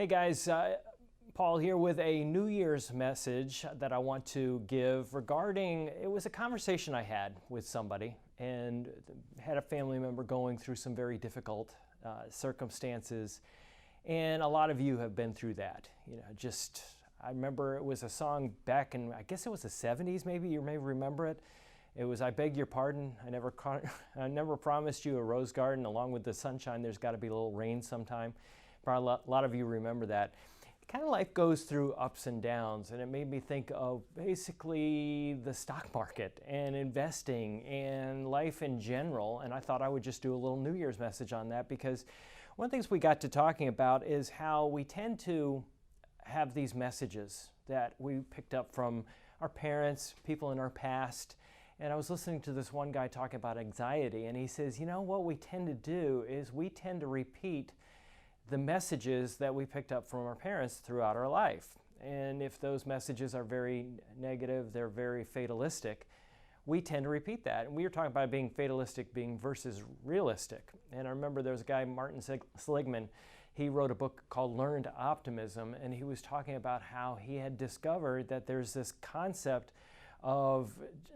guys, Paul here with a New Year's message that I want to give regarding, it was a conversation I had with somebody and had a family member going through some very difficult circumstances. And a lot of you have been through that. I remember it was a song back in, I guess it was the 70s maybe, you may remember it. It was, I beg your pardon, I never promised you a rose garden. Along with the sunshine, there's got to be a little rain sometime. Probably a lot of you remember that. Kind of life goes through ups and downs, and it made me think of basically the stock market and investing and life in general. And I thought I would just do a little New Year's message on that, because one of the things we got to talking about is how we tend to have these messages that we picked up from our parents, people in our past. And I was listening to this one guy talking about anxiety, and he says, what we tend to do is we tend to repeat the messages that we picked up from our parents throughout our life. And if those messages are very negative, they're very fatalistic, we tend to repeat that. And we were talking about being fatalistic being versus realistic. And I remember there was a guy, Martin Seligman, he wrote a book called Learned Optimism, and he was talking about how he had discovered that there's this concept of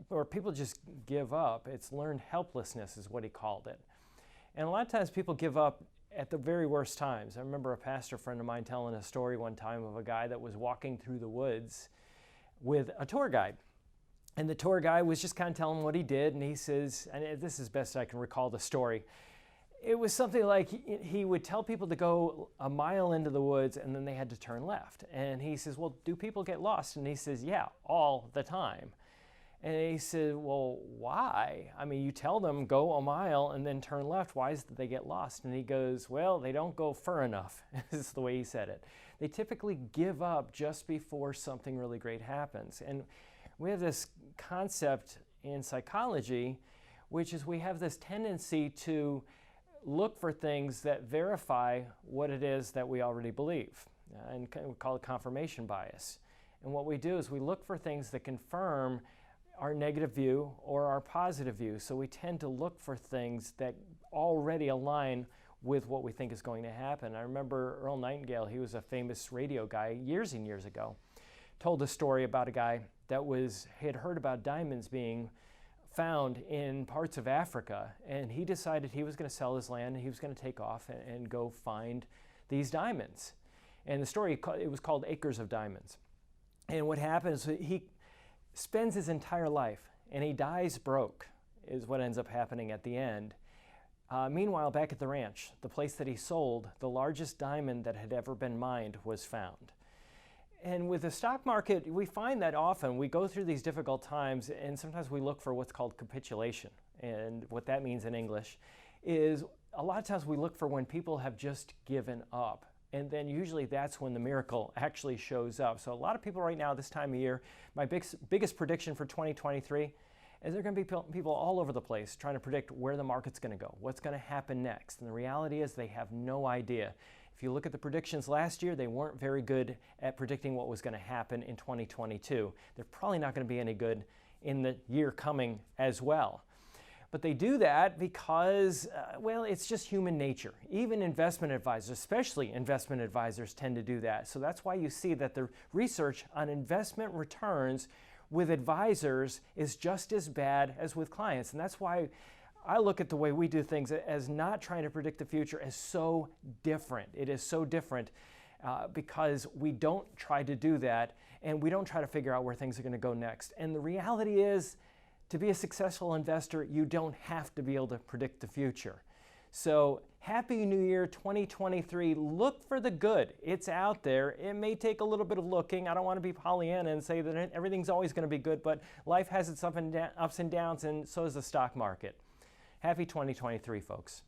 where people just give up. It's learned helplessness is what he called it. And a lot of times people give up at the very worst times. I remember a pastor friend of mine telling a story one time of a guy that was walking through the woods with a tour guide. And the tour guide was just kind of telling him what he did. And he says, and this is best I can recall the story, it was something like he would tell people to go a mile into the woods and then they had to turn left. And he says, well, do people get lost? And he says, yeah, all the time. And he said, well, why? I mean, you tell them go a mile and then turn left. Why is it they get lost? And he goes, well, they don't go far enough. This is the way he said it. They typically give up just before something really great happens. And we have this concept in psychology, which is we have this tendency to look for things that verify what it is that we already believe. And we call it confirmation bias. And what we do is we look for things that confirm our negative view or our positive view. So we tend to look for things that already align with what we think is going to happen. I remember Earl Nightingale, he was a famous radio guy years and years ago, told a story about a guy that had heard about diamonds being found in parts of Africa, and he decided he was going to sell his land and he was going to take off and go find these diamonds. And the story, it was called Acres of Diamonds. And what happens, he spends his entire life and he dies broke, is what ends up happening at the end. Meanwhile, back at the ranch, the place that he sold, the largest diamond that had ever been mined was found. And with the stock market, we find that often we go through these difficult times and sometimes we look for what's called capitulation. And what that means in English is a lot of times we look for when people have just given up. And then usually that's when the miracle actually shows up. So a lot of people right now this time of year, my biggest prediction for 2023 is there are going to be people all over the place trying to predict where the market's going to go, what's going to happen next. And the reality is they have no idea. If you look at the predictions last year, they weren't very good at predicting what was going to happen in 2022. They're probably not going to be any good in the year coming as well. But they do that because, it's just human nature. Even investment advisors, especially investment advisors, tend to do that. So that's why you see that the research on investment returns with advisors is just as bad as with clients. And that's why I look at the way we do things as not trying to predict the future as so different. It is so different because we don't try to do that and we don't try to figure out where things are going to go next. And the reality is, to be a successful investor, you don't have to be able to predict the future. So Happy New Year 2023. Look for the good. It's out there. It may take a little bit of looking. I don't want to be Pollyanna and say that everything's always going to be good, but life has its ups and downs, and so does the stock market. Happy 2023, folks.